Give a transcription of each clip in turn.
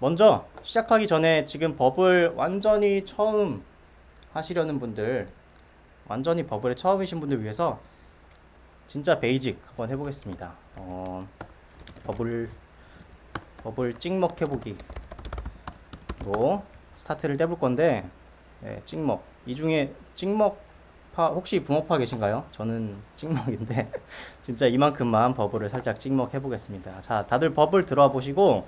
먼저 시작하기 전에 지금 버블 완전히 처음 하시려는 분들, 완전히 버블에 처음이신 분들 위해서 진짜 베이직 한번 해보겠습니다. 버블 찍먹 해보기로 스타트를 떼볼 건데, 네, 찍먹. 이 중에 찍먹파 혹시 붕어파 계신가요? 저는 찍먹인데 진짜 이만큼만 버블을 살짝 찍먹 해보겠습니다. 자, 다들 버블 들어와 보시고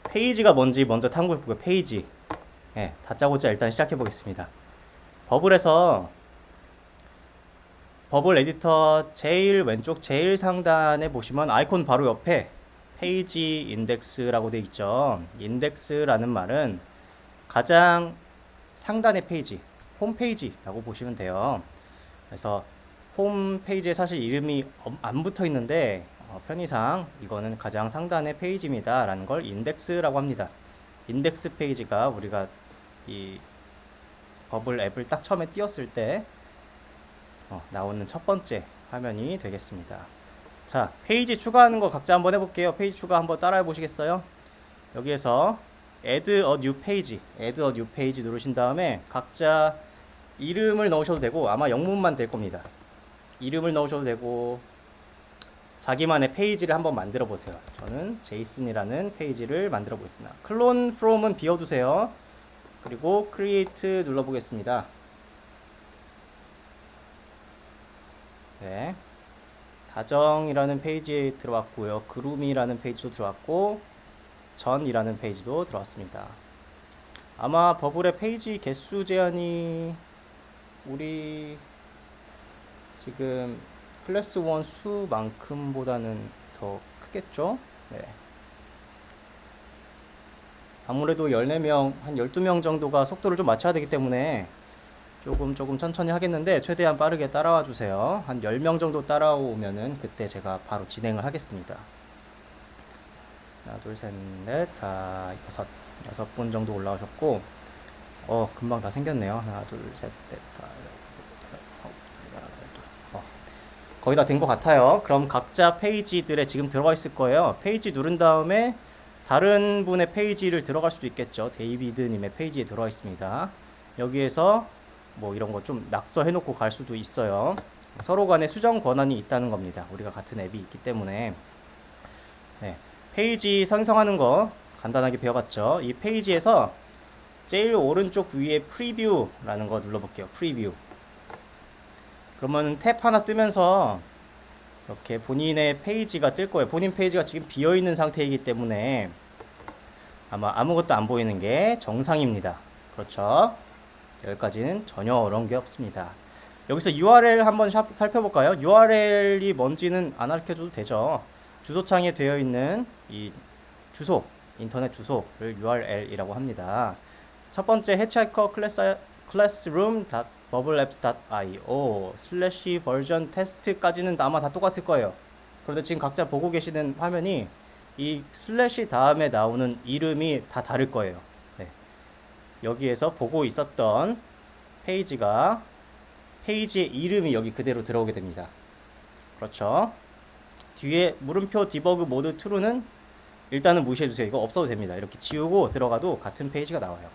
페이지가 뭔지 먼저 탐구해보고 페이지. 네, 다짜고짜 일단 시작해보겠습니다. 버블에서 버블 에디터 제일 왼쪽 제일 상단에 보시면 아이콘 바로 옆에 페이지 인덱스라고 되어 있죠. 인덱스라는 말은 가장 상단의 페이지, 홈페이지라고 보시면 돼요. 그래서 홈페이지에 사실 이름이 안 붙어 있는데 편의상 이거는 가장 상단의 페이지입니다 라는 걸 인덱스라고 합니다. 인덱스 페이지가 우리가 이 버블 앱을 딱 처음에 띄웠을 때 나오는 첫 번째 화면이 되겠습니다. 자, 페이지 추가하는 거 각자 한번 해볼게요. 페이지 추가 한번 따라해 보시겠어요? 여기에서 Add a new page, Add a new page 누르신 다음에 각자 이름을 넣으셔도 되고 아마 영문만 될 겁니다. 이름을 넣으셔도 되고 자기만의 페이지를 한번 만들어 보세요. 저는 제이슨이라는 페이지를 만들어 보겠습니다. 클론 from은 비워두세요. 그리고 create 눌러보겠습니다. 네, 다정이라는 페이지에 들어왔고요. 그루미라는 페이지도 들어왔고 전이라는 페이지도 들어왔습니다. 아마 버블의 페이지 개수 제한이 우리 지금 클래스 1 수만큼보다는 더 크겠죠? 네. 아무래도 14명, 한 12명 정도가 속도를 좀 맞춰야 되기 때문에 조금 천천히 하겠는데 최대한 빠르게 따라와 주세요. 한 10명 정도 따라오면은 그때 제가 바로 진행을 하겠습니다. 하나, 둘, 셋, 넷, 다 여섯 분 정도 올라오셨고 금방 다 생겼네요. 하나, 둘, 셋, 넷, 다 거의 다 된 것 같아요. 그럼 각자 페이지들에 지금 들어가 있을 거예요. 페이지 누른 다음에 다른 분의 페이지를 들어갈 수도 있겠죠. 데이비드님의 페이지에 들어가 있습니다. 여기에서 뭐 이런 거 좀 낙서해 놓고 갈 수도 있어요. 서로 간에 수정 권한이 있다는 겁니다. 우리가 같은 앱이 있기 때문에. 네, 페이지 생성하는 거 간단하게 배워봤죠. 이 페이지에서 제일 오른쪽 위에 프리뷰라는 거 눌러볼게요. 프리뷰. 그러면 탭 하나 뜨면서 이렇게 본인의 페이지가 뜰 거예요. 본인 페이지가 지금 비어있는 상태이기 때문에 아마 아무것도 안 보이는 게 정상입니다. 그렇죠? 여기까지는 전혀 어려운 게 없습니다. 여기서 URL 한번 살펴볼까요? URL이 뭔지는 안 가르쳐줘도 되죠. 주소창에 되어 있는 이 주소, 인터넷 주소를 URL이라고 합니다. 첫 번째 해치하이커 classroom.bubblelabs.io 슬래시 버전 테스트까지는 아마 다 똑같을 거예요. 그런데 지금 각자 보고 계시는 화면이 이 슬래시 다음에 나오는 이름이 다 다를 거예요. 네. 여기에서 보고 있었던 페이지가 페이지의 이름이 여기 그대로 들어오게 됩니다. 그렇죠? 뒤에 물음표 디버그 모드 true는 일단은 무시해주세요. 이거 없어도 됩니다. 이렇게 지우고 들어가도 같은 페이지가 나와요.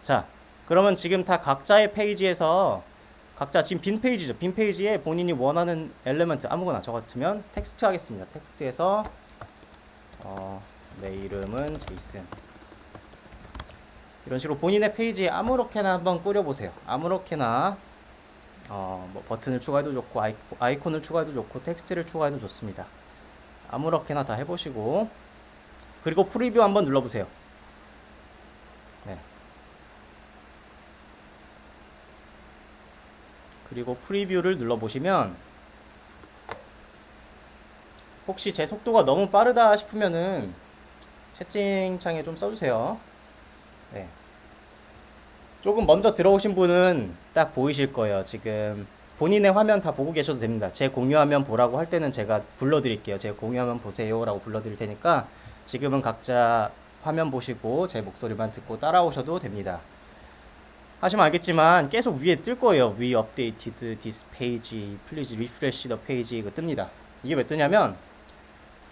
자, 그러면 지금 다 각자의 페이지에서 각자 지금 빈 페이지죠. 빈 페이지에 본인이 원하는 엘리먼트 아무거나 저 같으면 텍스트 하겠습니다. 텍스트에서 내 이름은 제이슨. 이런 식으로 본인의 페이지에 아무렇게나 한번 꾸려보세요. 아무렇게나 뭐 버튼을 추가해도 좋고 아이콘을 추가해도 좋고 텍스트를 추가해도 좋습니다. 아무렇게나 다 해보시고 그리고 프리뷰 한번 눌러보세요. 네. 그리고 프리뷰를 눌러보시면 혹시 제 속도가 너무 빠르다 싶으면은 채팅창에 좀 써주세요. 네. 조금 먼저 들어오신 분은 딱 보이실 거예요. 지금 본인의 화면 다 보고 계셔도 됩니다. 제 공유화면 보라고 할 때는 제가 불러드릴게요. 제 공유화면 보세요 라고 불러드릴 테니까 지금은 각자 화면 보시고 제 목소리만 듣고 따라오셔도 됩니다. 하시면 알겠지만 계속 위에 뜰 거예요. We updated this page. Please refresh the page. 이거 뜹니다. 이게 왜 뜨냐면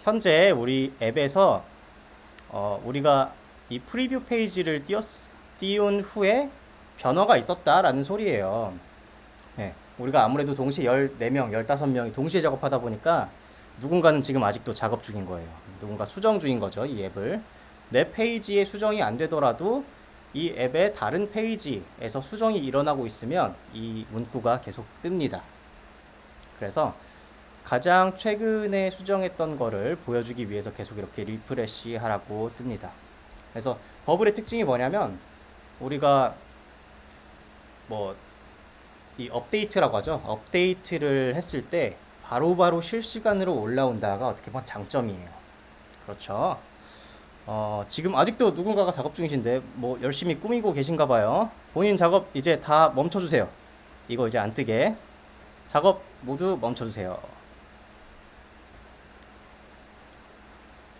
현재 우리 앱에서 우리가 이 프리뷰 페이지를 띄운 후에 변화가 있었다라는 소리예요. 네, 우리가 아무래도 동시에 14명, 15명이 동시에 작업하다 보니까 누군가는 지금 아직도 작업 중인 거예요. 누군가 수정 중인 거죠, 이 앱을. 내 페이지에 수정이 안 되더라도 이 앱의 다른 페이지에서 수정이 일어나고 있으면 이 문구가 계속 뜹니다. 그래서 가장 최근에 수정했던 거를 보여주기 위해서 계속 이렇게 리프레시 하라고 뜹니다. 그래서 버블의 특징이 뭐냐면 우리가 뭐 이 업데이트라고 하죠. 업데이트를 했을 때 바로바로 실시간으로 올라온다가 어떻게 보면 장점이에요. 그렇죠. 지금 아직도 누군가가 작업 중이신데 뭐 열심히 꾸미고 계신가 봐요. 본인 작업 이제 다 멈춰주세요. 이거 이제 안 뜨게. 작업 모두 멈춰주세요.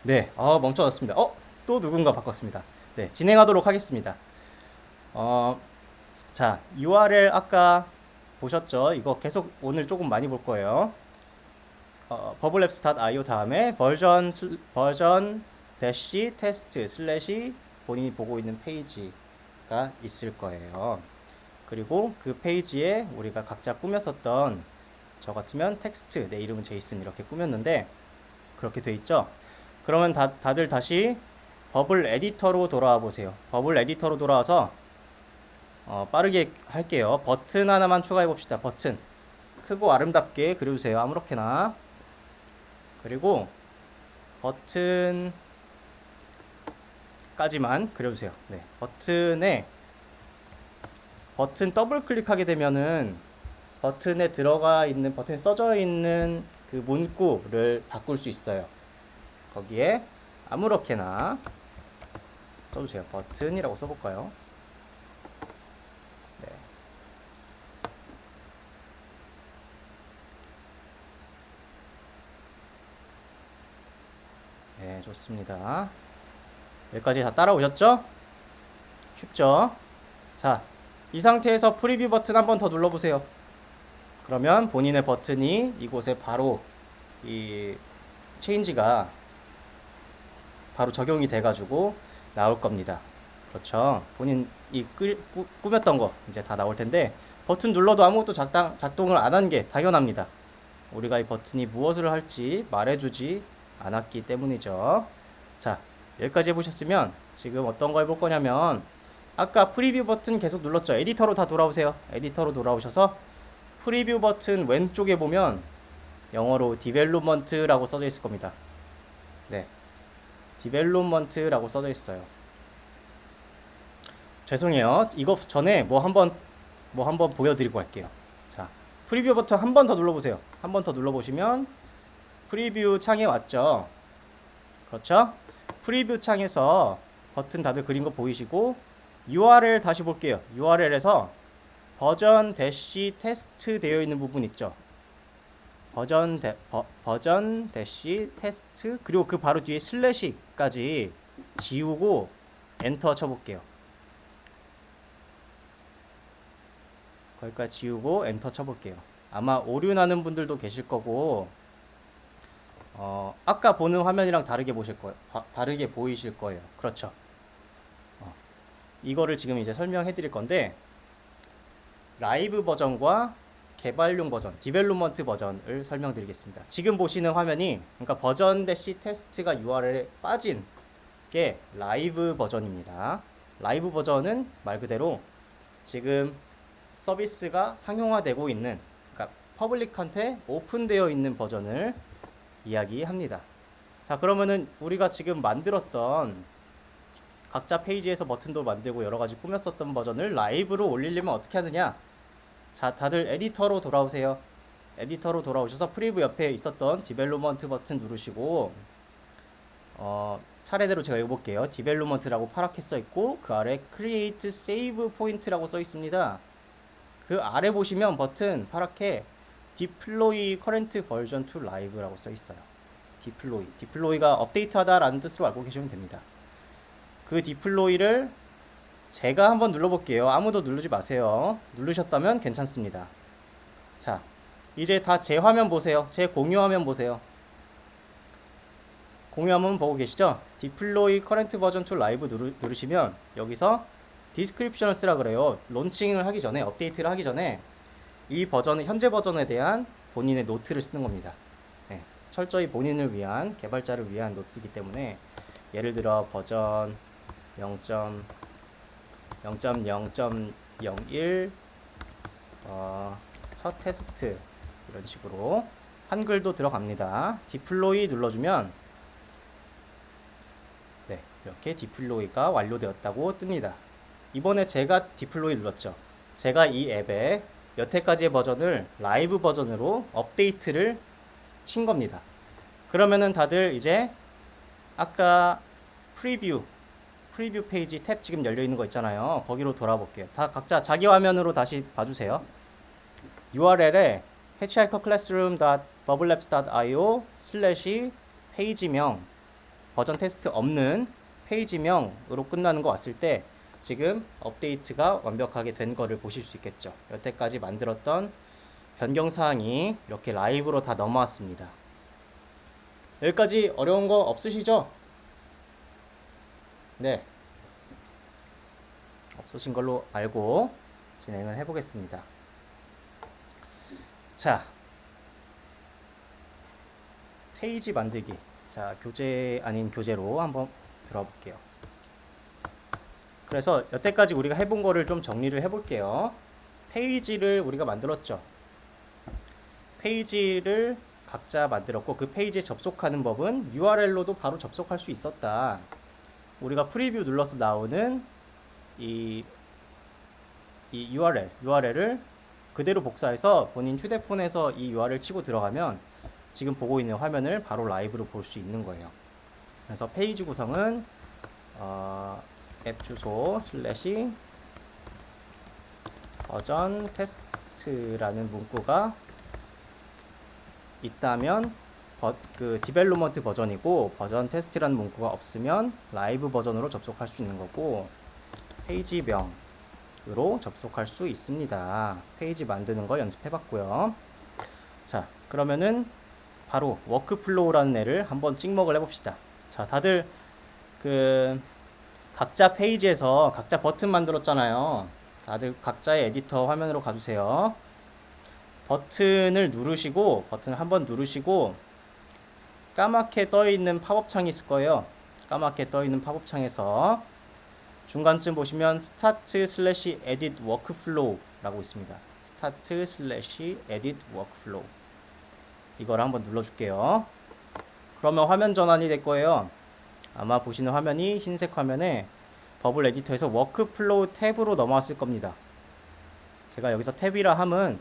네, 멈춰졌습니다. 또 누군가 바꿨습니다. 네, 진행하도록 하겠습니다. 자, URL 아까 보셨죠? 이거 계속 오늘 조금 많이 볼 거예요. bubblelabs.io 다음에 버전 대시 테스트 슬래시 본인이 보고 있는 페이지가 있을 거예요. 그리고 그 페이지에 우리가 각자 꾸몄었던 저 같으면 텍스트, 내 이름은 제이슨 이렇게 꾸몄는데 그렇게 돼 있죠? 그러면 다들 다시 버블 에디터로 돌아와 보세요. 버블 에디터로 돌아와서 빠르게 할게요. 버튼 하나만 추가해 봅시다. 버튼 크고 아름답게 그려주세요. 아무렇게나. 그리고 버튼까지만 그려주세요. 네, 버튼 더블 클릭하게 되면은 버튼에 버튼에 써져 있는 그 문구를 바꿀 수 있어요. 거기에 아무렇게나 써주세요. 버튼이라고 써볼까요? 네. 네, 좋습니다. 여기까지 다 따라오셨죠? 쉽죠? 자, 이 상태에서 프리뷰 버튼 한 번 더 눌러보세요. 그러면 본인의 버튼이 이곳에 바로 이 체인지가 바로 적용이 돼가지고 나올 겁니다. 그렇죠. 본인 꾸몄던 거 이제 다 나올 텐데 버튼 눌러도 아무것도 작동을 안 한 게 당연합니다. 우리가 이 버튼이 무엇을 할지 말해주지 않았기 때문이죠. 자, 여기까지 해보셨으면 지금 어떤 거 해볼 거냐면 아까 프리뷰 버튼 계속 눌렀죠. 에디터로 다 돌아오세요. 에디터로 돌아오셔서 프리뷰 버튼 왼쪽에 보면 영어로 디벨롭먼트라고 써져 있을 겁니다. 네, 디벨롭먼트라고 써져 있어요. 죄송해요. 이거 전에 뭐 한번 보여드리고 할게요. 자, 프리뷰 버튼 한 번 더 눌러보세요. 한 번 더 눌러보시면 프리뷰 창에 왔죠. 그렇죠? 프리뷰 창에서 버튼 다들 그린 거 보이시고 URL 다시 볼게요. URL에서 버전 대시 테스트 되어 있는 부분 있죠. 버전 대시 테스트 그리고 그 바로 뒤에 슬래시까지 지우고 엔터 쳐볼게요. 거기까지 지우고 엔터 쳐볼게요. 아마 오류 나는 분들도 계실 거고 아까 보는 화면이랑 다르게 보이실 거예요. 그렇죠. 이거를 지금 이제 설명해 드릴 건데 라이브 버전과 개발용 버전, 디벨롭먼트 버전을 설명드리겠습니다. 지금 보시는 화면이 그러니까 버전 대시 테스트가 URL에 빠진 게 라이브 버전입니다. 라이브 버전은 말 그대로 지금 서비스가 상용화되고 있는 그러니까 퍼블릭한테 오픈되어 있는 버전을 이야기합니다. 자, 그러면은 우리가 지금 만들었던 각자 페이지에서 버튼도 만들고 여러가지 꾸몄었던 버전을 라이브로 올리려면 어떻게 하느냐? 자, 다들 에디터로 돌아오세요. 에디터로 돌아오셔서 프리뷰 옆에 있었던 디벨롭먼트 버튼 누르시고 차례대로 제가 읽어볼게요. 디벨롭먼트라고 파랗게 써있고 그 아래 Create Save Point라고 써있습니다. 그 아래 보시면 버튼 파랗게 Deploy Current Version to Live라고 써있어요. 디플로이가 업데이트하다라는 뜻으로 알고 계시면 됩니다. 그 디플로이를 제가 한번 눌러볼게요. 아무도 누르지 마세요. 누르셨다면 괜찮습니다. 자, 이제 다 제 화면 보세요. 제 공유 화면 보세요. 공유 한번 보고 계시죠? Deploy Current Version to Live 누르시면 여기서 디스크립션을 쓰라 그래요. 론칭을 하기 전에, 업데이트를 하기 전에 이 버전의 현재 버전에 대한 본인의 노트를 쓰는 겁니다. 네, 철저히 본인을 위한, 개발자를 위한 노트이기 때문에 예를 들어 버전 0.0.01 첫 테스트 이런 식으로 한글도 들어갑니다. 디플로이 눌러주면 네, 이렇게 디플로이가 완료되었다고 뜹니다. 이번에 제가 디플로이 눌렀죠. 제가 이 앱에 여태까지의 버전을 라이브 버전으로 업데이트를 친 겁니다. 그러면은 다들 이제 아까 프리뷰 페이지 탭 지금 열려 있는 거 있잖아요. 거기로 돌아볼게요. 다 각자 자기 화면으로 다시 봐주세요. URL에 hitchhikerclassroom.bubblelabs.io 페이지명 버전 테스트 없는 페이지명으로 끝나는 거 왔을 때 지금 업데이트가 완벽하게 된 거를 보실 수 있겠죠. 여태까지 만들었던 변경사항이 이렇게 라이브로 다 넘어왔습니다. 여기까지 어려운 거 없으시죠? 네. 없으신 걸로 알고 진행을 해보겠습니다. 자, 페이지 만들기. 자, 교재 아닌 교재로 한번 들어볼게요. 그래서 여태까지 우리가 해본 거를 좀 정리를 해볼게요. 페이지를 우리가 만들었죠. 페이지를 각자 만들었고 그 페이지에 접속하는 법은 URL로도 바로 접속할 수 있었다. 우리가 프리뷰 눌러서 나오는 이 URL을 그대로 복사해서 본인 휴대폰에서 이 URL 치고 들어가면 지금 보고 있는 화면을 바로 라이브로 볼 수 있는 거예요. 그래서 페이지 구성은 앱 주소 슬래시 버전 테스트라는 문구가 있다면 그 디벨로먼트 버전이고 버전 테스트라는 문구가 없으면 라이브 버전으로 접속할 수 있는 거고 페이지명으로 접속할 수 있습니다. 페이지 만드는 거 연습해 봤고요. 자, 그러면은 바로 워크플로우라는 애를 한번 찍먹을 해봅시다. 자, 다들 그 각자 페이지에서 각자 버튼 만들었잖아요. 다들 각자의 에디터 화면으로 가주세요. 버튼을 한번 누르시고 까맣게 떠있는 팝업 창이 있을 거예요. 까맣게 떠있는 팝업 창에서 중간쯤 보시면 start/edit workflow 라고 있습니다. start/edit workflow 이걸 한번 눌러줄게요. 그러면 화면 전환이 될 거예요. 아마 보시는 화면이 흰색 화면에 버블 에디터에서 워크플로우 탭으로 넘어왔을 겁니다. 제가 여기서 탭이라 함은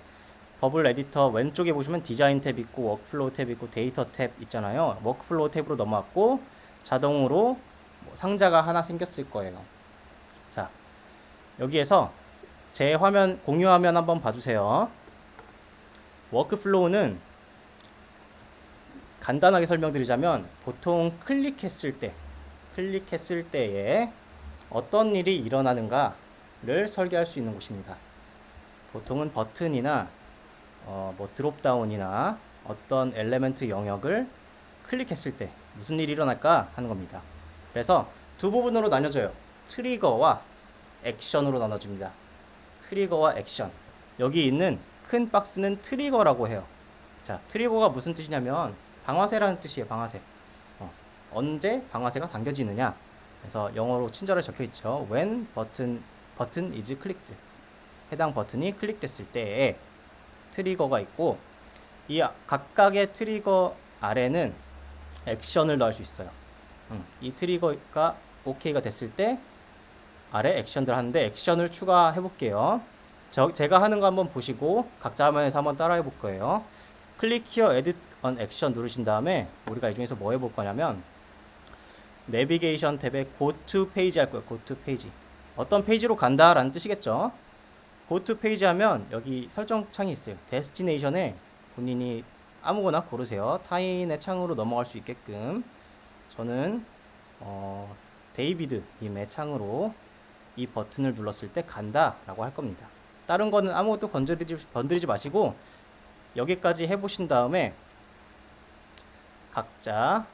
버블 에디터 왼쪽에 보시면 디자인 탭 있고 워크플로우 탭 있고 데이터 탭 있잖아요. 워크플로우 탭으로 넘어왔고 자동으로 상자가 하나 생겼을 거예요. 자, 여기에서 제 화면 공유 화면 한번 봐주세요. 워크플로우는 간단하게 설명드리자면 보통 클릭했을 때에 어떤 일이 일어나는가를 설계할 수 있는 곳입니다. 보통은 버튼이나 뭐 드롭다운이나 어떤 엘리멘트 영역을 클릭했을 때 무슨 일이 일어날까 하는 겁니다. 그래서 두 부분으로 나뉘어져요. 트리거와 액션으로 나눠집니다. 트리거와 액션. 여기 있는 큰 박스는 트리거라고 해요. 자, 트리거가 무슨 뜻이냐면 방아쇠라는 뜻이에요. 방아쇠. 언제 방아쇠가 당겨지느냐. 그래서 영어로 친절하게 적혀 있죠. When button is clicked. 해당 버튼이 클릭됐을 때에 트리거가 있고 이 각각의 트리거 아래는 액션을 넣을 수 있어요. 이 트리거가 OK가 됐을 때 아래 액션들 하는데 액션을 추가해 볼게요. 제가 하는 거 한번 보시고 각자 화면에서 한번 따라해 볼 거예요. 클릭 히어 에디트 언 액션 누르신 다음에 우리가 이 중에서 뭐 해볼 거냐면 내비게이션 탭에 go to 페이지 할 거예요. go to 페이지. 어떤 페이지로 간다 라는 뜻이겠죠. go to 페이지 하면 여기 설정 창이 있어요. 데스티네이션에 본인이 아무거나 고르세요. 타인의 창으로 넘어갈 수 있게끔. 저는 데이비드 님의 창으로 이 버튼을 눌렀을 때 간다 라고 할 겁니다. 다른 거는 아무것도 건드리지 마시고 여기까지 해보신 다음에 각자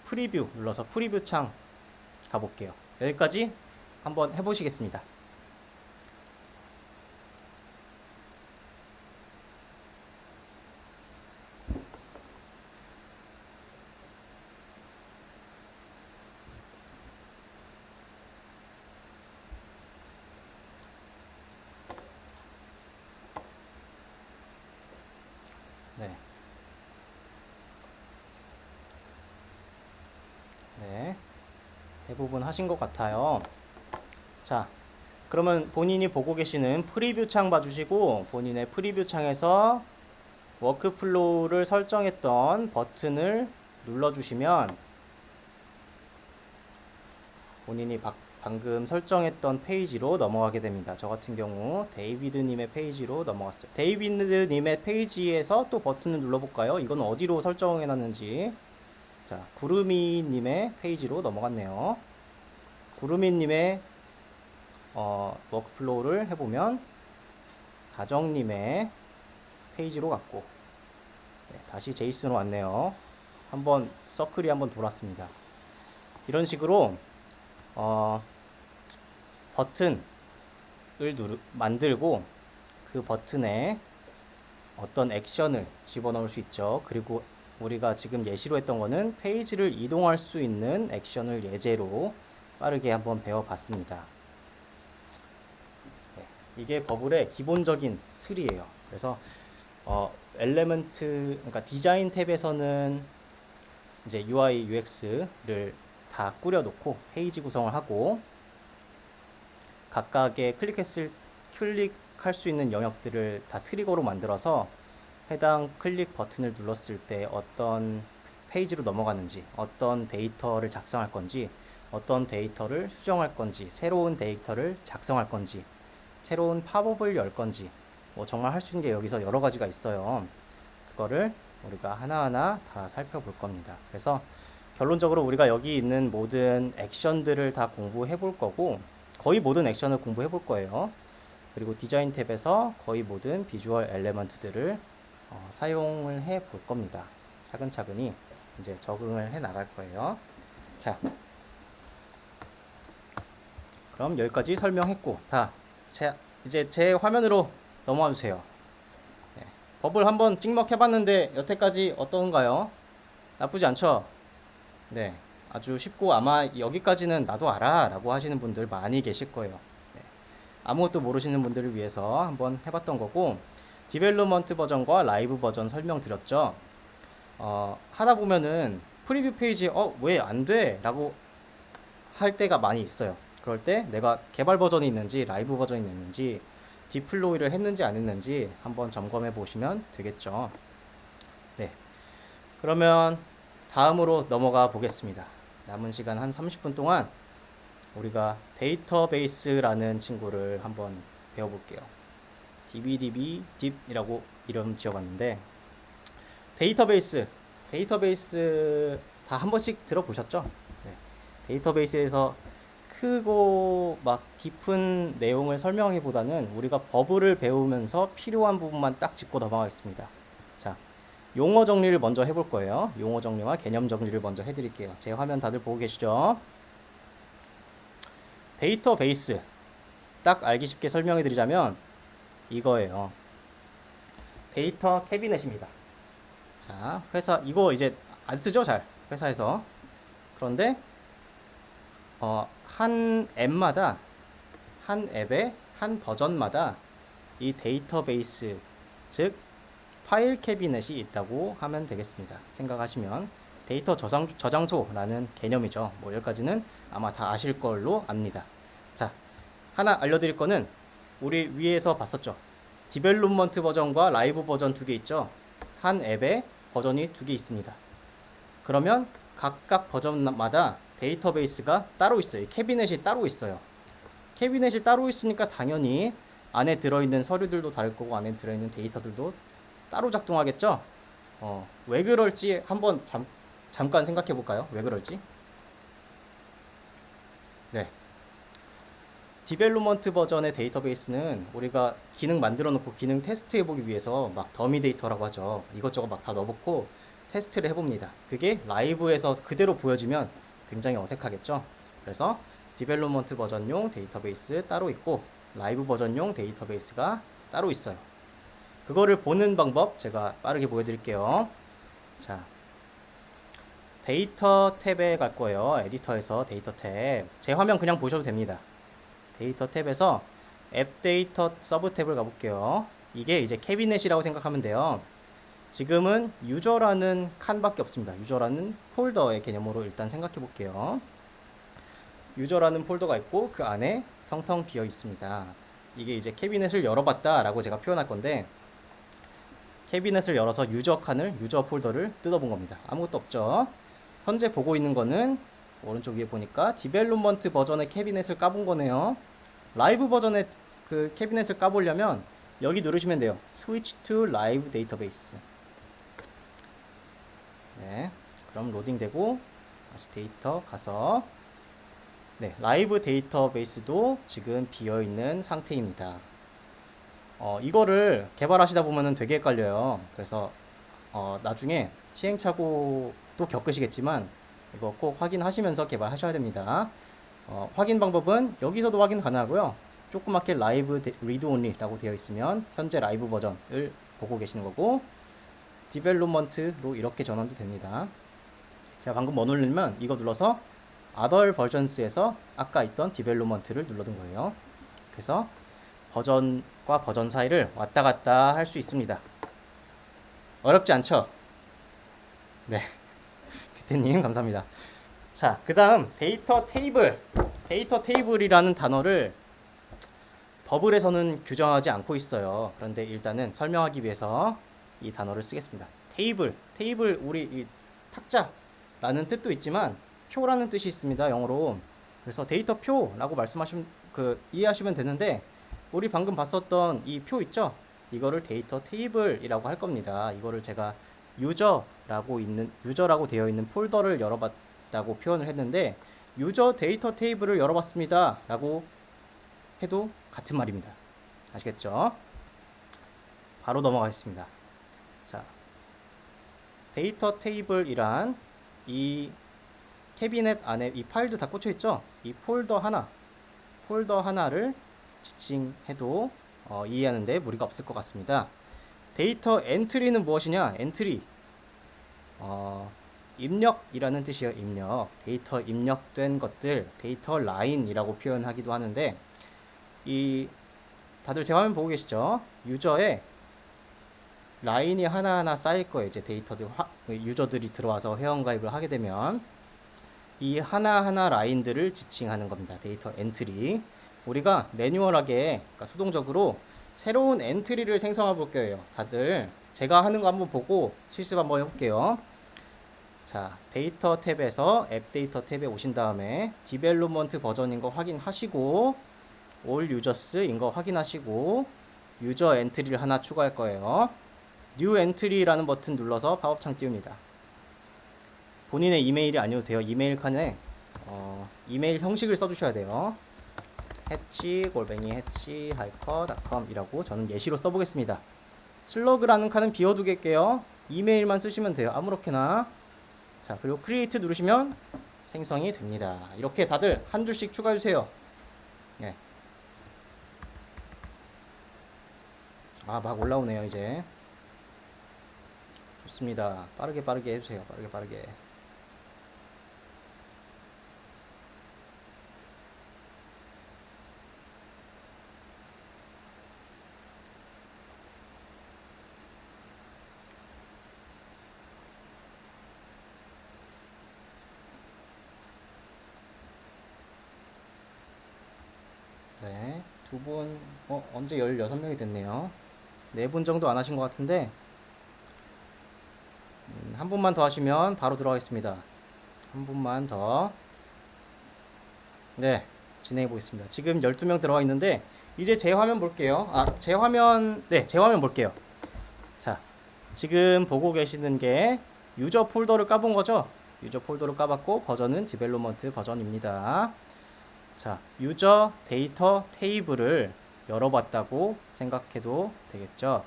프리뷰 눌러서 프리뷰 창 가볼게요. 여기까지 한번 해보시겠습니다. 네. 네. 대부분 하신 것 같아요. 자, 그러면 본인이 보고 계시는 프리뷰 창 봐주시고 본인의 프리뷰 창에서 워크플로우를 설정했던 버튼을 눌러주시면 본인이 방금 설정했던 페이지로 넘어가게 됩니다. 저 같은 경우 데이비드님의 페이지로 넘어갔어요. 데이비드님의 페이지에서 또 버튼을 눌러볼까요? 이건 어디로 설정해놨는지. 자, 구루미님의 페이지로 넘어갔네요. 구루미님의 워크플로우를 해보면 다정님의 페이지로 갔고, 네, 다시 제이슨으로 왔네요. 한번 서클이 한번 돌았습니다. 이런 식으로 버튼을 만들고 그 버튼에 어떤 액션을 집어넣을 수 있죠. 그리고 우리가 지금 예시로 했던 거는 페이지를 이동할 수 있는 액션을 예제로 빠르게 한번 배워봤습니다. 네, 이게 버블의 기본적인 틀이에요. 그래서 엘레먼트, 그러니까 디자인 탭에서는 이제 UI, UX를 다 꾸려놓고 페이지 구성을 하고 각각의 클릭할 수 있는 영역들을 다 트리거로 만들어서 해당 클릭 버튼을 눌렀을 때 어떤 페이지로 넘어가는지, 어떤 데이터를 작성할 건지, 어떤 데이터를 수정할 건지, 새로운 데이터를 작성할 건지, 새로운 팝업을 열 건지, 뭐 정말 할 수 있는 게 여기서 여러 가지가 있어요. 그거를 우리가 하나하나 다 살펴볼 겁니다. 그래서 결론적으로 우리가 여기 있는 모든 액션들을 다 공부해 볼 거고, 거의 모든 액션을 공부해 볼 거예요. 그리고 디자인 탭에서 거의 모든 비주얼 엘레먼트들을 사용을 해 볼 겁니다. 차근차근히 이제 적응을 해 나갈 거예요. 자, 그럼 여기까지 설명했고, 이제 제 화면으로 넘어와 주세요. 네, 버블 한번 찍먹 해봤는데 여태까지 어떤가요? 나쁘지 않죠? 네, 아주 쉽고 아마 여기까지는 나도 알아 라고 하시는 분들 많이 계실 거예요. 네, 아무것도 모르시는 분들을 위해서 한번 해봤던 거고, 디벨롭먼트 버전과 라이브 버전 설명드렸죠. 하다 보면은 프리뷰 페이지에 왜 안 돼? 라고 할 때가 많이 있어요. 그럴 때 내가 개발 버전이 있는지 라이브 버전이 있는지 디플로이를 했는지 안 했는지 한번 점검해 보시면 되겠죠. 네, 그러면 다음으로 넘어가 보겠습니다. 남은 시간 한 30분 동안 우리가 데이터베이스라는 친구를 한번 배워볼게요. DBDB 딥이라고 이름 지어봤는데, 데이터베이스 다 한 번씩 들어보셨죠? 네, 데이터베이스에서 크고 막 깊은 내용을 설명하기보다는 우리가 버블을 배우면서 필요한 부분만 딱 짚고 넘어가겠습니다. 자, 용어 정리를 먼저 해볼 거예요. 용어 정리와 개념 정리를 먼저 해드릴게요. 제 화면 다들 보고 계시죠? 데이터베이스 딱 알기 쉽게 설명해 드리자면 이거예요. 데이터 캐비넷입니다. 자, 회사 이거 이제 안 쓰죠, 잘 회사에서. 그런데 한 앱마다, 한 앱의 한 버전마다 이 데이터베이스, 즉 파일 캐비넷이 있다고 하면 되겠습니다. 생각하시면 데이터 저장소라는 개념이죠. 뭐 여기까지는 아마 다 아실 걸로 압니다. 자, 하나 알려드릴 거는 우리 위에서 봤었죠. 디벨롭먼트 버전과 라이브 버전 두 개 있죠. 한 앱에 버전이 두 개 있습니다. 그러면 각각 버전마다 데이터베이스가 따로 있어요. 캐비넷이 따로 있어요. 캐비넷이 따로 있으니까 당연히 안에 들어있는 서류들도 다를 거고 안에 들어있는 데이터들도 따로 작동하겠죠. 왜 그럴지 한번 잠깐 생각해 볼까요? 왜 그럴지? 네. 디벨롭먼트 버전의 데이터베이스는 우리가 기능 만들어 놓고 기능 테스트 해보기 위해서 막 더미 데이터라고 하죠. 이것저것 막 다 넣어놓고 테스트를 해봅니다. 그게 라이브에서 그대로 보여지면 굉장히 어색하겠죠. 그래서 디벨롭먼트 버전용 데이터베이스 따로 있고 라이브 버전용 데이터베이스가 따로 있어요. 그거를 보는 방법 제가 빠르게 보여드릴게요. 자, 데이터 탭에 갈 거예요. 에디터에서 데이터 탭. 제 화면 그냥 보셔도 됩니다. 데이터 탭에서 앱 데이터 서브 탭을 가볼게요. 이게 이제 캐비넷이라고 생각하면 돼요. 지금은 유저라는 칸밖에 없습니다. 유저라는 폴더의 개념으로 일단 생각해 볼게요. 유저라는 폴더가 있고 그 안에 텅텅 비어 있습니다. 이게 이제 캐비넷을 열어봤다 라고 제가 표현할 건데, 캐비넷을 열어서 유저 칸을, 유저 폴더를 뜯어본 겁니다. 아무것도 없죠. 현재 보고 있는 거는 오른쪽 위에 보니까 디벨롭먼트 버전의 캐비넷을 까본 거네요. 라이브 버전의 그 캐비넷을 까보려면 여기 누르시면 돼요. Switch to Live Database. 네, 그럼 로딩되고 다시 데이터 가서 네, 라이브 데이터베이스도 지금 비어있는 상태입니다. 이거를 개발하시다 보면은 되게 헷갈려요. 그래서 나중에 시행착오도 겪으시겠지만 이거 꼭 확인하시면서 개발하셔야 됩니다. 확인 방법은 여기서도 확인 가능하고요. 조그맣게 라이브 리드 온리라고 되어 있으면 현재 라이브 버전을 보고 계시는 거고, 디벨롭먼트로 이렇게 전환도 됩니다. 제가 방금 뭐 누르면 이거 눌러서 other versions에서 아까 있던 디벨롭먼트를 눌러둔 거예요. 그래서 버전과 버전 사이를 왔다 갔다 할 수 있습니다. 어렵지 않죠? 네. 규태님 감사합니다. 자, 그 다음 데이터 테이블. 데이터 테이블이라는 단어를 버블에서는 규정하지 않고 있어요. 그런데 일단은 설명하기 위해서 이 단어를 쓰겠습니다. 테이블 우리 이 탁자라는 뜻도 있지만 표라는 뜻이 있습니다. 영어로. 그래서 데이터 표라고 말씀하시면 이해하시면 되는데, 우리 방금 봤었던 이 표 있죠? 이거를 데이터 테이블이라고 할 겁니다. 이거를 제가 유저라고 되어 있는 폴더를 열어봤다고 표현을 했는데, 유저 데이터 테이블을 열어봤습니다 라고 해도 같은 말입니다. 아시겠죠? 바로 넘어가겠습니다. 자, 데이터 테이블이란 이 캐비넷 안에 이 파일도 다 꽂혀 있죠? 이 폴더 하나를 지칭해도 이해하는데 무리가 없을 것 같습니다. 데이터 엔트리는 무엇이냐? 엔트리 입력이라는 뜻이에요. 입력. 데이터 입력된 것들 데이터 라인이라고 표현하기도 하는데, 다들 제 화면 보고 계시죠? 유저에 라인이 하나하나 쌓일 거예요. 이제 유저들이 들어와서 회원가입을 하게 되면 이 하나하나 라인들을 지칭하는 겁니다. 데이터 엔트리. 우리가 매뉴얼하게, 그러니까 수동적으로 새로운 엔트리를 생성해 볼 거예요. 다들 제가 하는 거 한번 보고 실습 한번 해볼게요. 자, 데이터 탭에서 앱 데이터 탭에 오신 다음에 디벨롭먼트 버전인 거 확인하시고, 올 유저스인 거 확인하시고, 유저 엔트리를 하나 추가할 거예요. 뉴 엔트리라는 버튼 눌러서 팝업창 띄웁니다. 본인의 이메일이 아니어도 돼요. 이메일 칸에 이메일 형식을 써주셔야 돼요. hatch@hatch-hiker.com 이라고 저는 예시로 써보겠습니다. 슬러그라는 칸은 비워두겠게요. 이메일만 쓰시면 돼요. 아무렇게나. 자, 그리고 크리에이트 누르시면 생성이 됩니다. 이렇게 다들 한 줄씩 추가해주세요. 네. 막 올라오네요. 이제 좋습니다. 빠르게 해주세요. 빠르게. 네, 두 분, 언제 16명이 됐네요. 4분 정도 안 하신 것 같은데, 한 분만 더 하시면 바로 들어가겠습니다. 한 분만 더. 네, 진행해 보겠습니다. 지금 12명 들어가 있는데, 이제 제 화면 볼게요. 제 화면 볼게요. 자, 지금 보고 계시는 게 유저 폴더를 까본 거죠? 유저 폴더를 까봤고, 버전은 디벨롭먼트 버전입니다. 자, 유저 데이터 테이블을 열어봤다고 생각해도 되겠죠?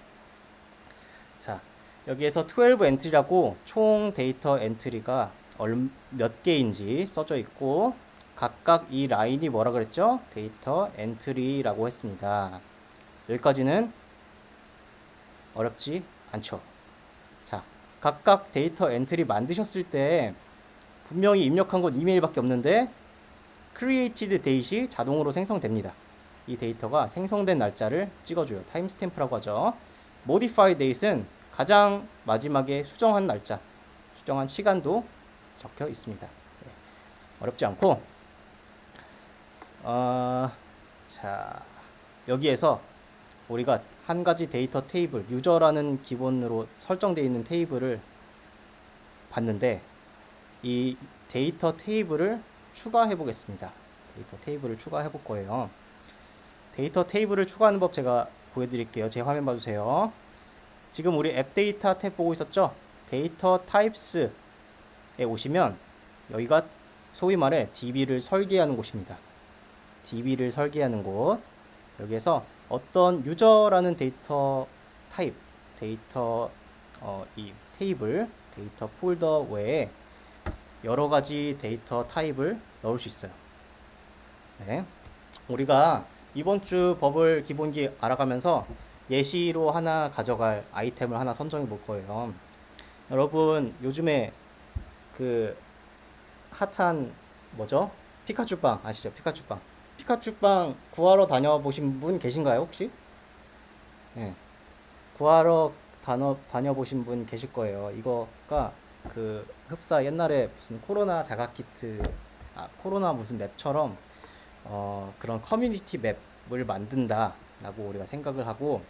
자, 여기에서 12 엔트리라고 총 데이터 엔트리가 몇 개인지 써져 있고 각각 이 라인이 뭐라 그랬죠? 데이터 엔트리라고 했습니다. 여기까지는 어렵지 않죠. 자, 각각 데이터 엔트리 만드셨을 때 분명히 입력한 건 이메일밖에 없는데 created date이 자동으로 생성됩니다. 이 데이터가 생성된 날짜를 찍어줘요. 타임스탬프라고 하죠. modify date은 가장 마지막에 수정한 날짜, 수정한 시간도 적혀 있습니다. 네, 어렵지 않고 자, 여기에서 우리가 한 가지 데이터 테이블, 유저라는 기본으로 설정되어 있는 테이블을 봤는데 이 데이터 테이블을 추가해 보겠습니다. 데이터 테이블을 추가해 볼 거예요. 데이터 테이블을 추가하는 법 제가 보여드릴게요. 제 화면 봐주세요. 지금 우리 앱 데이터 탭 보고 있었죠? 데이터 타입스에 오시면 여기가 소위 말해 DB를 설계하는 곳입니다. DB를 설계하는 곳. 여기에서 어떤 유저라는 데이터 타입, 데이터 이 테이블, 데이터 폴더 외에 여러 가지 데이터 타입을 넣을 수 있어요. 네. 우리가 이번 주 버블 기본기 알아가면서 예시로 하나 가져갈 아이템을 하나 선정해 볼 거예요. 여러분 요즘에 그 핫한 뭐죠? 피카츄빵 아시죠? 피카츄빵. 피카츄빵 구하러 다녀보신 분 계신가요 혹시? 네. 구하러 다녀보신 분 계실 거예요. 이거가 그 흡사 옛날에 무슨 코로나 자가 키트, 코로나 무슨 맵처럼 그런 커뮤니티 맵을 만든다라고 우리가 생각을 하고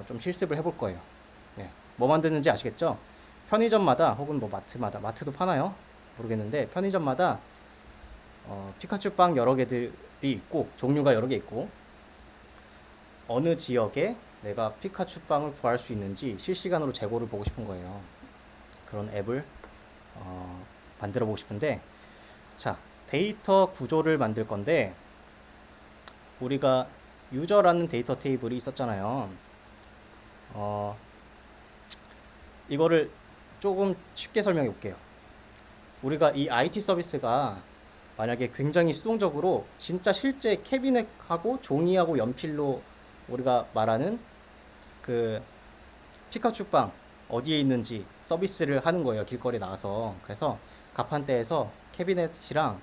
좀 실습을 해볼 거예요. 네. 뭐 만드는지 아시겠죠? 편의점마다 혹은 뭐 마트마다, 마트도 파나요? 모르겠는데 편의점마다 피카츄빵 여러 개들이 있고 종류가 여러 개 있고 어느 지역에 내가 피카츄빵을 구할 수 있는지 실시간으로 재고를 보고 싶은 거예요. 그런 앱을 만들어 보고 싶은데, 자, 데이터 구조를 만들 건데 우리가 유저라는 데이터 테이블이 있었잖아요. 이거를 조금 쉽게 설명해 볼게요. 우리가 이 IT 서비스가 만약에 굉장히 수동적으로 진짜 실제 캐비넷하고 종이하고 연필로 우리가 말하는 그 피카츄빵 어디에 있는지 서비스를 하는 거예요. 길거리에 나와서. 그래서 가판대에서 캐비넷이랑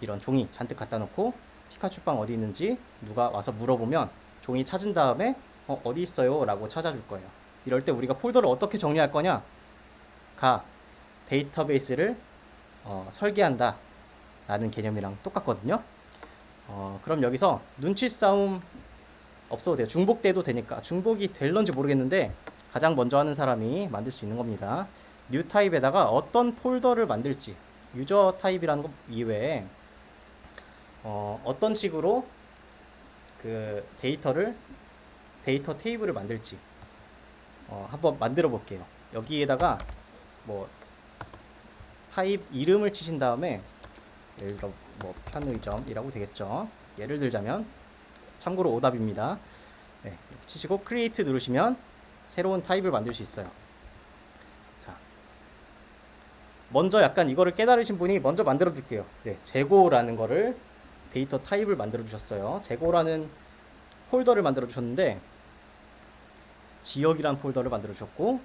이런 종이 잔뜩 갖다 놓고 피카츄빵 어디 있는지 누가 와서 물어보면 종이 찾은 다음에 어디 있어요? 라고 찾아줄 거예요. 이럴 때 우리가 폴더를 어떻게 정리할 거냐? 가 데이터베이스를 설계한다 라는 개념이랑 똑같거든요. 그럼 여기서 눈치 싸움 없어도 돼요. 중복돼도 되니까. 중복이 될런지 모르겠는데 가장 먼저 하는 사람이 만들 수 있는 겁니다. 뉴 타입에다가 어떤 폴더를 만들지, 유저 타입이라는 것 이외에 어떤 식으로 그 데이터 테이블을 만들지 한번 만들어 볼게요. 여기에다가 뭐 타입 이름을 치신 다음에 예를 들어 뭐 편의점이라고 되겠죠. 예를 들자면 참고로 오답입니다. 네, 이렇게 치시고 크리에이트 누르시면 새로운 타입을 만들 수 있어요. 자, 먼저 약간 이거를 깨달으신 분이 먼저 만들어 줄게요. 네, 재고라는 거를 데이터 타입을 만들어 주셨어요. 재고라는 폴더를 만들어 주셨는데 지역이란 폴더를 만들어 주셨고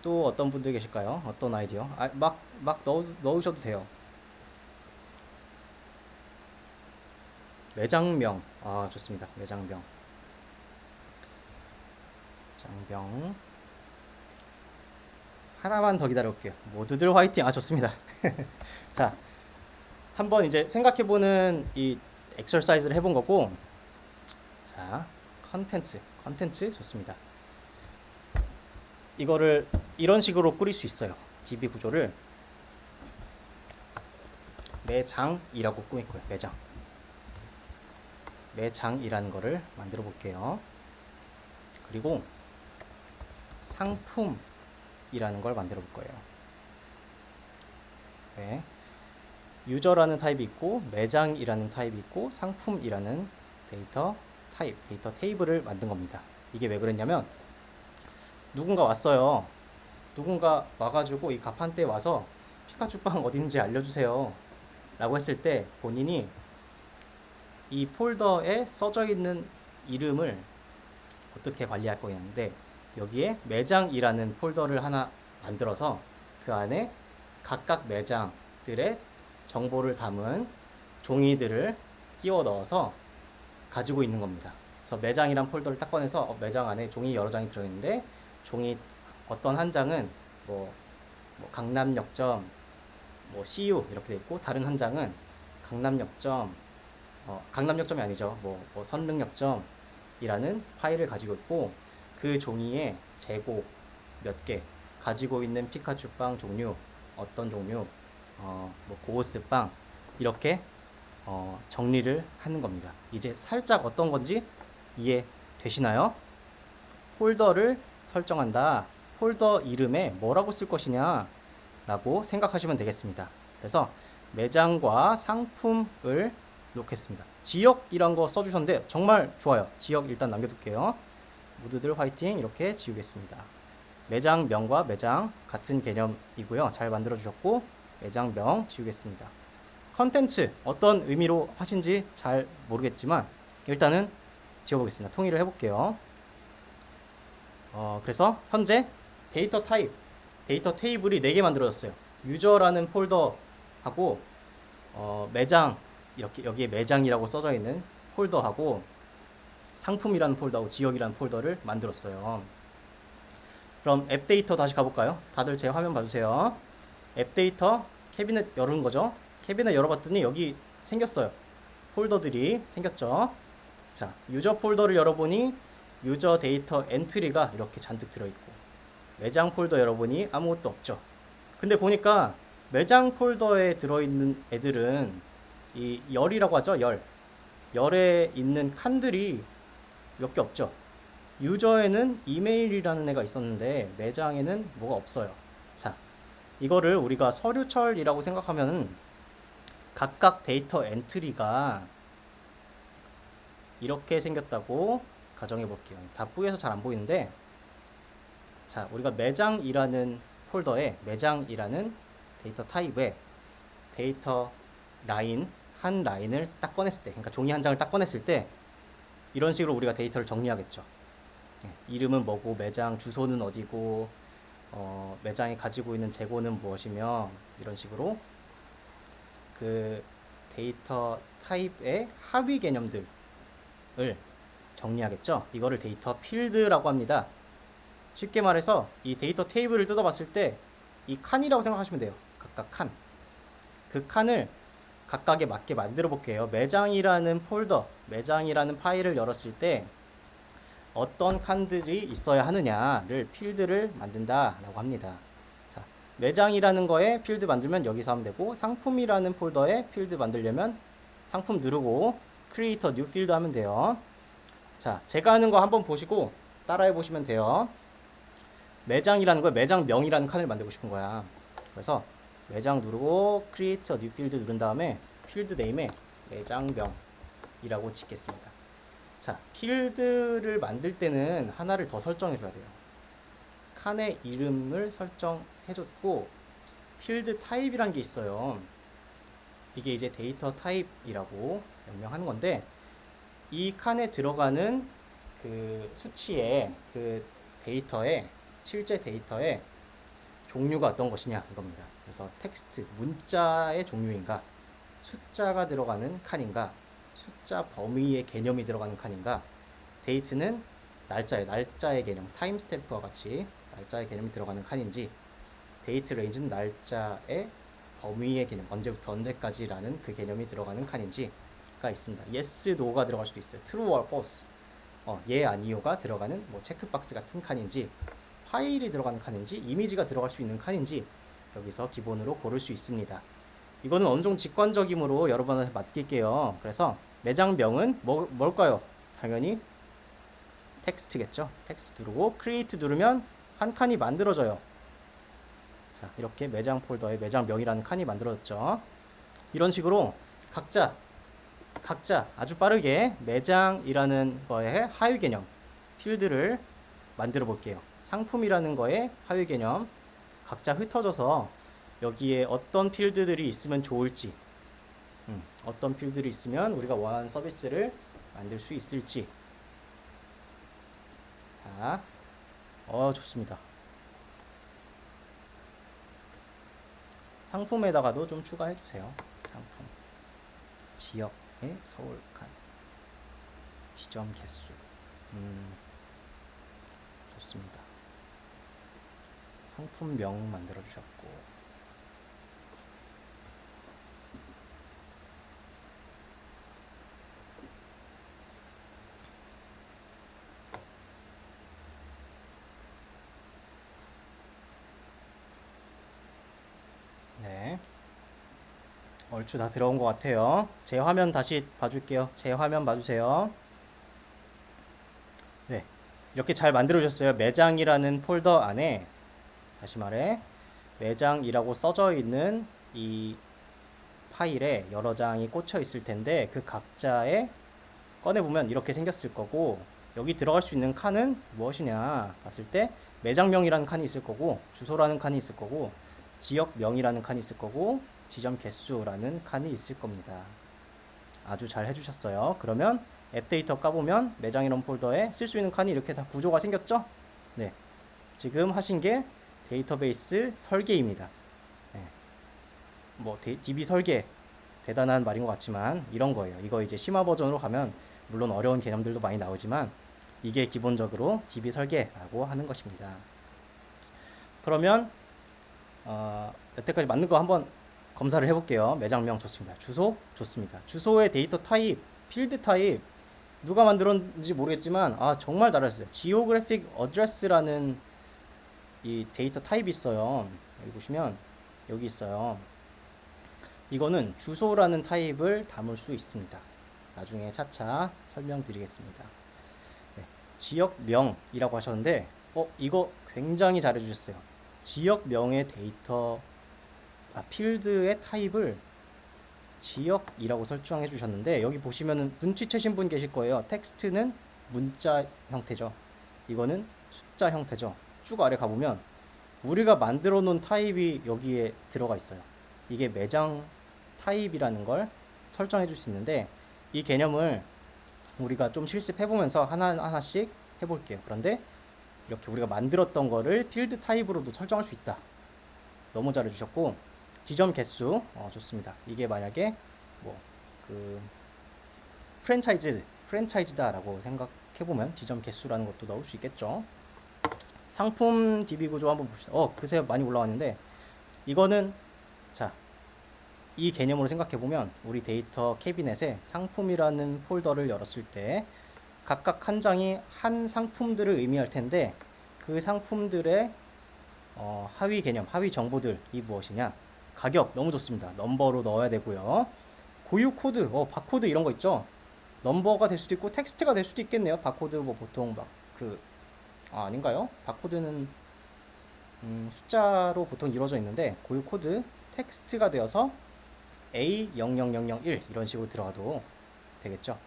또 어떤 분들 계실까요? 어떤 아이디어? 막 넣으셔도 돼요. 매장명. 좋습니다. 매장명. 장병. 하나만 더 기다려볼게요. 모두들 화이팅! 좋습니다. 자, 한번 이제 생각해보는 이 엑서사이즈를 해본 거고, 자, 컨텐츠 좋습니다. 이거를 이런 식으로 꾸릴 수 있어요. DB 구조를 매장이라고 꾸밀 거예요. 매장이라는 거를 만들어 볼게요. 그리고 상품이라는 걸 만들어 볼 거예요. 네. 유저라는 타입이 있고 매장이라는 타입이 있고 상품이라는 데이터 타입, 데이터 테이블을 만든 겁니다. 이게 왜 그랬냐면 누군가 왔어요. 누군가 와가지고 이 가판대에 와서 피카츄빵 어딘지 알려주세요 라고 했을 때 본인이 이 폴더에 써져 있는 이름을 어떻게 관리할 거냐인데, 여기에 매장이라는 폴더를 하나 만들어서 그 안에 각각 매장들의 정보를 담은 종이들을 끼워 넣어서 가지고 있는 겁니다. 그래서 매장이란 폴더를 딱 꺼내서 매장 안에 종이 여러 장이 들어있는데, 종이 어떤 한 장은 뭐 강남역점 뭐 CU 이렇게 돼 있고, 다른 한 장은 강남역점 강남역점이 아니죠, 뭐 선릉역점이라는 파일을 가지고 있고, 그 종이에 재고 몇 개, 가지고 있는 피카츄빵 종류, 어떤 종류, 뭐 고오스빵, 이렇게 정리를 하는 겁니다. 이제 살짝 어떤 건지 이해되시나요? 폴더를 설정한다. 폴더 이름에 뭐라고 쓸 것이냐 라고 생각하시면 되겠습니다. 그래서 매장과 상품을 놓겠습니다. 지역이란 거 써주셨는데 정말 좋아요. 지역 일단 남겨둘게요. 모두들 화이팅 이렇게 지우겠습니다. 매장명과 매장 같은 개념이고요. 잘 만들어 주셨고, 매장명 지우겠습니다. 컨텐츠 어떤 의미로 하신지 잘 모르겠지만 일단은 지워보겠습니다. 통일을 해볼게요. 그래서 현재 데이터 타입, 데이터 테이블이 4개 만들어졌어요. 유저라는 폴더하고 매장, 이렇게 여기에 매장이라고 써져 있는 폴더하고 상품이라는 폴더하고 지역이라는 폴더를 만들었어요. 그럼 앱 데이터 다시 가볼까요? 다들 제 화면 봐주세요. 앱 데이터 캐비넷 열은 거죠. 캐비넷 열어봤더니 여기 생겼어요. 폴더들이 생겼죠. 자, 유저 폴더를 열어보니 유저 데이터 엔트리가 이렇게 잔뜩 들어있고, 매장 폴더 열어보니 아무것도 없죠. 근데 보니까 매장 폴더에 들어있는 애들은 이 열이라고 하죠. 열에 있는 칸들이 몇 개 없죠. 유저에는 이메일이라는 애가 있었는데 매장에는 뭐가 없어요. 자, 이거를 우리가 서류철이라고 생각하면 각각 데이터 엔트리가 이렇게 생겼다고 가정해 볼게요. 다 뿌여서 잘 안 보이는데, 자, 우리가 매장이라는 폴더에 매장이라는 데이터 타입에 데이터 라인 한 라인을 딱 꺼냈을 때, 그러니까 종이 한 장을 딱 꺼냈을 때 이런 식으로 우리가 데이터를 정리하겠죠. 이름은 뭐고, 매장 주소는 어디고, 매장이 가지고 있는 재고는 무엇이며, 이런 식으로 그 데이터 타입의 하위 개념들을 정리하겠죠. 이거를 데이터 필드라고 합니다. 쉽게 말해서 이 데이터 테이블을 뜯어봤을 때 이 칸이라고 생각하시면 돼요. 각각 칸. 그 칸을 각각에 맞게 만들어 볼게요. 매장이라는 폴더, 매장이라는 파일을 열었을 때 어떤 칸들이 있어야 하느냐를 필드를 만든다라고 합니다. 자, 매장이라는 거에 필드 만들면 여기서 하면 되고, 상품이라는 폴더에 필드 만들려면 상품 누르고 Create a New Field 하면 돼요. 자, 제가 하는 거 한번 보시고 따라해 보시면 돼요. 매장이라는 거에 매장명이라는 칸을 만들고 싶은 거야. 그래서 매장 누르고 Create a New Field 누른 다음에 필드 네임에 매장명이라고 짓겠습니다. 자, 필드를 만들 때는 하나를 더 설정해 줘야 돼요. 칸의 이름을 설정해 줬고, 필드 타입이란 게 있어요. 이게 이제 데이터 타입이라고 명명하는 건데, 이 칸에 들어가는 그 수치에, 그 데이터에, 실제 데이터의 종류가 어떤 것이냐 이겁니다. 그래서 텍스트, 문자의 종류인가, 숫자가 들어가는 칸인가, 숫자 범위의 개념이 들어가는 칸인가, 데이트는 날짜의 개념, 타임 스탬프와 같이 날짜의 개념이 들어가는 칸인지, 데이트 레인지는 날짜의 범위의 개념, 언제부터 언제까지라는 그 개념이 들어가는 칸인지가 있습니다. yes, no가 들어갈 수도 있어요. true or false, 예 아니요가 들어가는 뭐 체크박스 같은 칸인지, 파일이 들어가는 칸인지, 이미지가 들어갈 수 있는 칸인지 여기서 기본으로 고를 수 있습니다. 이거는 어느 정도 직관적이므로 여러분한테 맡길게요. 그래서 매장명은 뭘까요? 당연히 텍스트겠죠. 텍스트 누르고 크리에이트 누르면 한 칸이 만들어져요. 자, 이렇게 매장 폴더에 매장명이라는 칸이 만들어졌죠. 이런 식으로 각자 아주 빠르게 매장이라는 거의 하위 개념, 필드를 만들어 볼게요. 상품이라는 거에 하위 개념 각자 흩어져서 여기에 어떤 필드들이 있으면 좋을지, 어떤 필드들이 있으면 우리가 원하는 서비스를 만들 수 있을지. 자, 좋습니다. 상품에다가도 좀 추가해 주세요. 상품 지역의 서울 칸 지점 개수. 좋습니다. 상품명 만들어 주셨고, 네, 얼추 다 들어온 것 같아요. 제 화면 다시 봐줄게요. 제 화면 봐주세요. 네, 이렇게 잘 만들어주셨어요. 매장이라는 폴더 안에, 다시 말해, 매장이라고 써져 있는 이 파일에 여러 장이 꽂혀 있을 텐데, 그 각자에 꺼내보면 이렇게 생겼을 거고, 여기 들어갈 수 있는 칸은 무엇이냐 봤을 때 매장명이라는 칸이 있을 거고, 주소라는 칸이 있을 거고, 지역명이라는 칸이 있을 거고, 지점 개수라는 칸이 있을 겁니다. 아주 잘 해주셨어요. 그러면 앱 데이터 까보면 매장이라는 폴더에 쓸 수 있는 칸이 이렇게 다 구조가 생겼죠? 네, 지금 하신 게 데이터베이스 설계입니다. 네. 뭐 DB 설계 대단한 말인 것 같지만 이런 거예요. 이거 이제 심화 버전으로 가면 물론 어려운 개념들도 많이 나오지만 이게 기본적으로 DB 설계라고 하는 것입니다. 그러면 여태까지 맞는 거 한번 검사를 해볼게요. 매장명 좋습니다. 주소 좋습니다. 주소의 데이터 타입, 필드 타입 누가 만들었는지 모르겠지만 정말 잘하셨어요. 지오그래픽 어드레스라는 이 데이터 타입이 있어요. 여기 보시면 여기 있어요. 이거는 주소라는 타입을 담을 수 있습니다. 나중에 차차 설명드리겠습니다. 네, 지역명이라고 하셨는데 이거 굉장히 잘해 주셨어요. 지역명의 데이터 필드의 타입을 지역이라고 설정해 주셨는데, 여기 보시면은 눈치채신 분 계실 거예요. 텍스트는 문자 형태죠. 이거는 숫자 형태죠. 쭉 아래 가보면 우리가 만들어 놓은 타입이 여기에 들어가 있어요. 이게 매장 타입이라는 걸 설정해 줄 수 있는데, 이 개념을 우리가 좀 실습해 보면서 하나하나씩 해볼게요. 그런데 이렇게 우리가 만들었던 거를 필드 타입으로도 설정할 수 있다. 너무 잘해 주셨고, 지점 개수 좋습니다. 이게 만약에 프랜차이즈다라고 생각해 보면 지점 개수라는 것도 넣을 수 있겠죠. 상품 DB 구조 한번 봅시다. 그새 많이 올라왔는데, 이거는 이 개념으로 생각해 보면 우리 데이터 캐비넷에 상품이라는 폴더를 열었을 때 각각 한 장이 한 상품들을 의미할 텐데, 그 상품들의 하위 개념, 하위 정보들이 무엇이냐? 가격 너무 좋습니다. 넘버로 넣어야 되고요. 고유 코드, 바코드 이런 거 있죠. 넘버가 될 수도 있고 텍스트가 될 수도 있겠네요. 바코드 보통 아닌가요? 바코드는 숫자로 보통 이루어져 있는데, 고유 코드 텍스트가 되어서 A00001 이런 식으로 들어가도 되겠죠.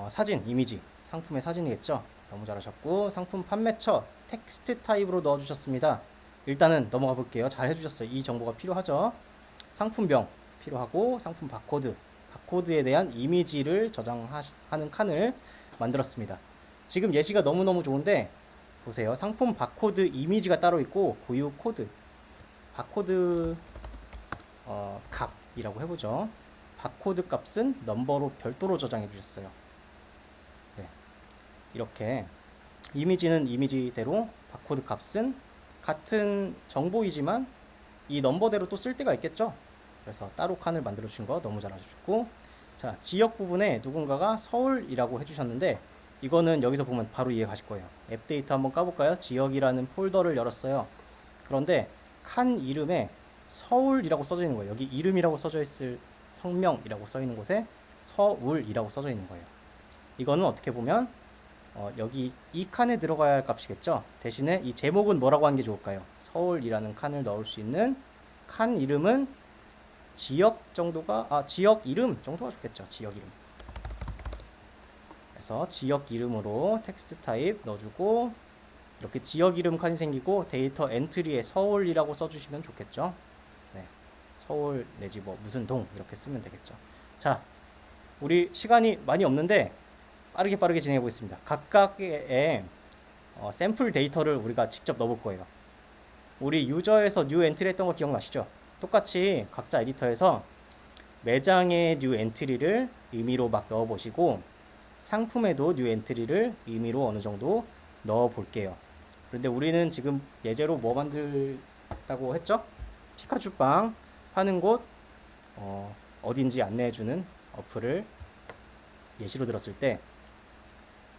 사진, 이미지, 상품의 사진이겠죠. 너무 잘하셨고, 상품 판매처 텍스트 타입으로 넣어주셨습니다. 일단은 넘어가 볼게요. 잘 해주셨어요. 이 정보가 필요하죠. 상품명 필요하고, 상품 바코드에 대한 이미지를 저장하는 칸을 만들었습니다. 지금 예시가 너무너무 좋은데 보세요. 상품 바코드 이미지가 따로 있고, 고유 코드 바코드 값이라고 해보죠. 바코드 값은 넘버로 별도로 저장해 주셨어요. 네, 이렇게 이미지는 이미지대로, 바코드 값은 같은 정보이지만 이 넘버대로 또 쓸 때가 있겠죠. 그래서 따로 칸을 만들어 주신 거 너무 잘하셨고, 자, 지역 부분에 누군가가 서울이라고 해주셨는데, 이거는 여기서 보면 바로 이해 가실 거예요. 앱 데이터 한번 까볼까요? 지역이라는 폴더를 열었어요. 그런데 칸 이름에 서울이라고 써져 있는 거예요. 여기 이름이라고 써져 있을 성명이라고 써 있는 곳에 서울이라고 써져 있는 거예요. 이거는 어떻게 보면 여기 이 칸에 들어가야 할 값이겠죠. 대신에 이 제목은 뭐라고 하는 게 좋을까요? 서울이라는 칸을 넣을 수 있는 칸 이름은 지역 이름 정도가 좋겠죠. 지역 이름. 그래서 지역 이름으로 텍스트 타입 넣어주고 이렇게 지역 이름 칸이 생기고 데이터 엔트리에 서울이라고 써주시면 좋겠죠. 네, 서울 내지 뭐 무슨 동 이렇게 쓰면 되겠죠. 자, 우리 시간이 많이 없는데 빠르게 진행해 보겠습니다. 각각의 샘플 데이터를 우리가 직접 넣어볼 거예요. 우리 유저에서 뉴 엔트리 했던 거 기억나시죠? 똑같이 각자 에디터에서 매장의 뉴 엔트리를 의미로 막 넣어 보시고 상품에도 뉴 엔트리를 의미로 어느 정도 넣어 볼게요. 그런데 우리는 지금 예제로 뭐 만들다고 했죠? 피카츄빵 파는 곳 어딘지 안내해주는 어플을 예시로 들었을 때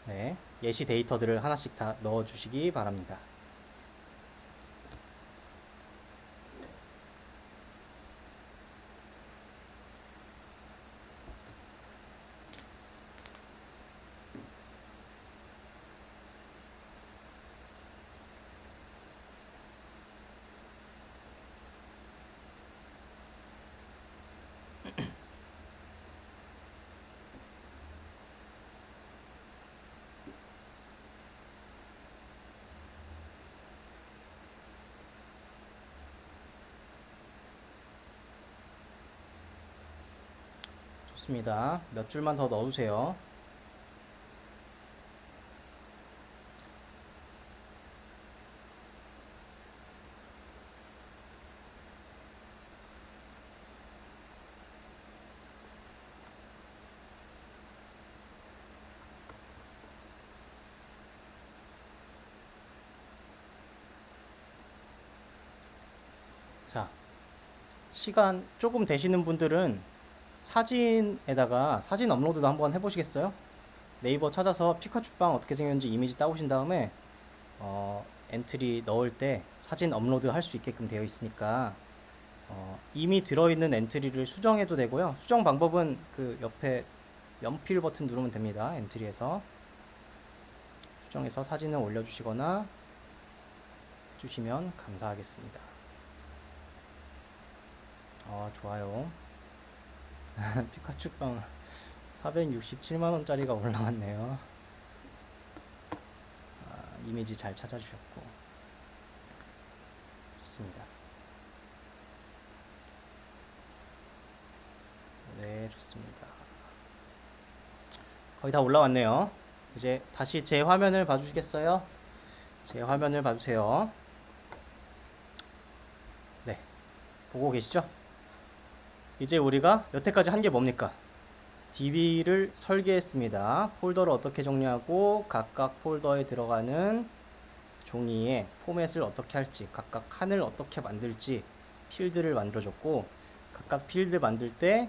네, 예시 데이터들을 하나씩 다 넣어주시기 바랍니다. 좋습니다. 몇 줄만 더 넣어주세요. 자, 시간 조금 되시는 분들은 사진에다가 사진 업로드도 한번 해보시겠어요? 네이버 찾아서 피카츄빵 어떻게 생겼는지 이미지 따오신 다음에 엔트리 넣을 때 사진 업로드 할 수 있게끔 되어 있으니까 이미 들어있는 엔트리를 수정해도 되고요. 수정 방법은 그 옆에 연필 버튼 누르면 됩니다. 엔트리에서 수정해서 사진을 올려주시거나 해주시면 감사하겠습니다. 좋아요. 피카츄빵 467만원짜리가 올라왔네요. 이미지 잘 찾아주셨고 좋습니다. 네, 좋습니다. 거의 다 올라왔네요. 이제 다시 제 화면을 봐주시겠어요? 제 화면을 봐주세요. 네, 보고 계시죠? 이제 우리가 여태까지 한 게 뭡니까? DB를 설계했습니다. 폴더를 어떻게 정리하고 각각 폴더에 들어가는 종이에 포맷을 어떻게 할지, 각각 칸을 어떻게 만들지 필드를 만들어줬고 각각 필드 만들 때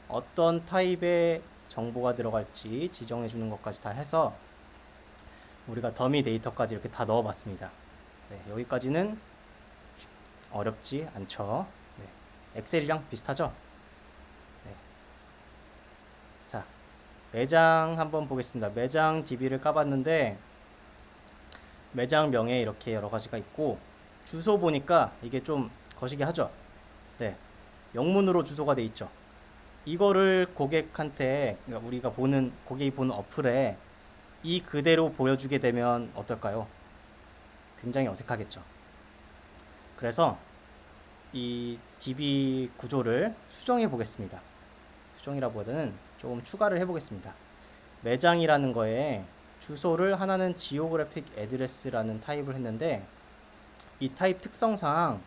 어떤 타입의 정보가 들어갈지 지정해 주는 것까지 다 해서 우리가 더미 데이터까지 이렇게 다 넣어봤습니다. 네, 여기까지는 어렵지 않죠. 네, 엑셀이랑 비슷하죠? 네. 자, 매장 한번 보겠습니다. 매장 DB를 까봤는데 매장명에 이렇게 여러 가지가 있고 주소 보니까 이게 좀 거시기 하죠. 네, 영문으로 주소가 돼 있죠. 이거를 고객한테 그러니까 우리가 보는 고객이 보는 어플에 이 그대로 보여주게 되면 어떨까요? 굉장히 어색하겠죠. 그래서 이 DB 구조를 수정해 보겠습니다. 수정이라보다는 조금 추가를 해 보겠습니다. 매장이라는 거에 주소를 하나는 지오그래픽 애드레스라는 타입을 했는데 이 타입 특성상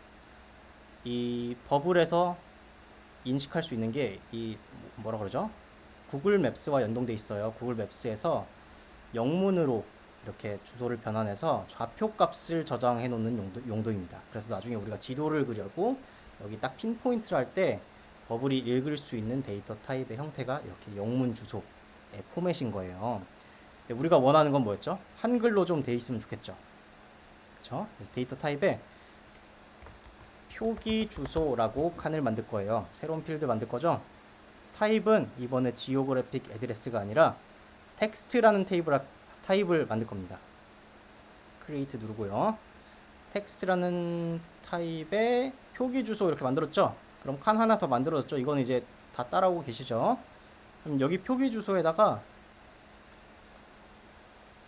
이 버블에서 인식할 수 있는 게 이 뭐라 그러죠? 구글 맵스와 연동돼 있어요. 구글 맵스에서 영문으로 이렇게 주소를 변환해서 좌표 값을 저장해 놓는 용도입니다. 그래서 나중에 우리가 지도를 그려고 여기 딱 핀포인트를 할 때 버블이 읽을 수 있는 데이터 타입의 형태가 이렇게 영문 주소의 포맷인 거예요. 우리가 원하는 건 뭐였죠? 한글로 좀 돼 있으면 좋겠죠. 그렇죠? 그래서 데이터 타입에 표기 주소라고 칸을 만들 거예요. 새로운 필드 만들 거죠. 타입은 이번에 지오그래픽 애드레스가 아니라 텍스트라는 타입을 만들 겁니다. 크리에이트 누르고요. 텍스트라는 타입의 표기 주소 이렇게 만들었죠. 그럼 칸 하나 더 만들어졌죠. 이건 이제 다 따라오고 계시죠. 그럼 여기 표기 주소에다가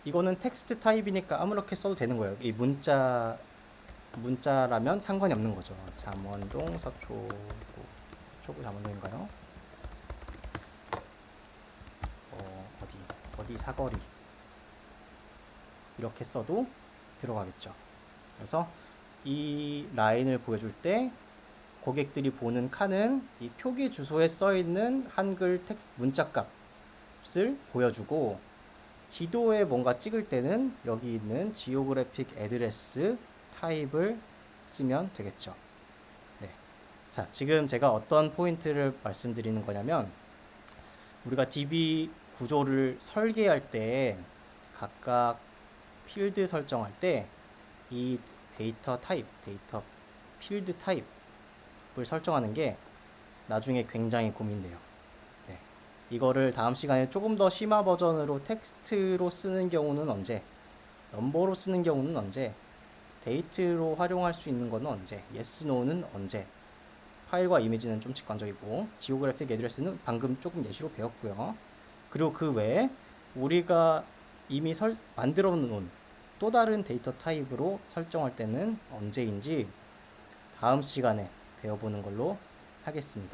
이거는 텍스트 타입이니까 아무렇게 써도 되는 거예요. 이 문자라면 상관이 없는 거죠. 잠원동 서초구 잠원동인가요? 어디 사거리 이렇게 써도 들어가겠죠. 그래서 이 라인을 보여줄 때 고객들이 보는 칸은 이 표기 주소에 써 있는 한글 텍스트 문자 값을 보여주고, 지도에 뭔가 찍을 때는 여기 있는 지오그래픽 애드레스 타입을 쓰면 되겠죠. 네. 자, 지금 제가 어떤 포인트를 말씀드리는 거냐면, 우리가 DB 구조를 설계할 때 각각 필드 설정할 때 이 데이터 필드 타입을 설정하는 게 나중에 굉장히 고민돼요. 네. 이거를 다음 시간에 조금 더 심화 버전으로 텍스트로 쓰는 경우는 언제, 넘버로 쓰는 경우는 언제, 데이트로 활용할 수 있는 거는 언제, yes, no는 언제, 파일과 이미지는 좀 직관적이고, 지오그래픽 애드레스는 방금 조금 예시로 배웠고요. 그리고 그 외에 우리가 이미 만들어 놓은 또 다른 데이터 타입으로 설정할 때는 언제인지 다음 시간에 배워보는 걸로 하겠습니다.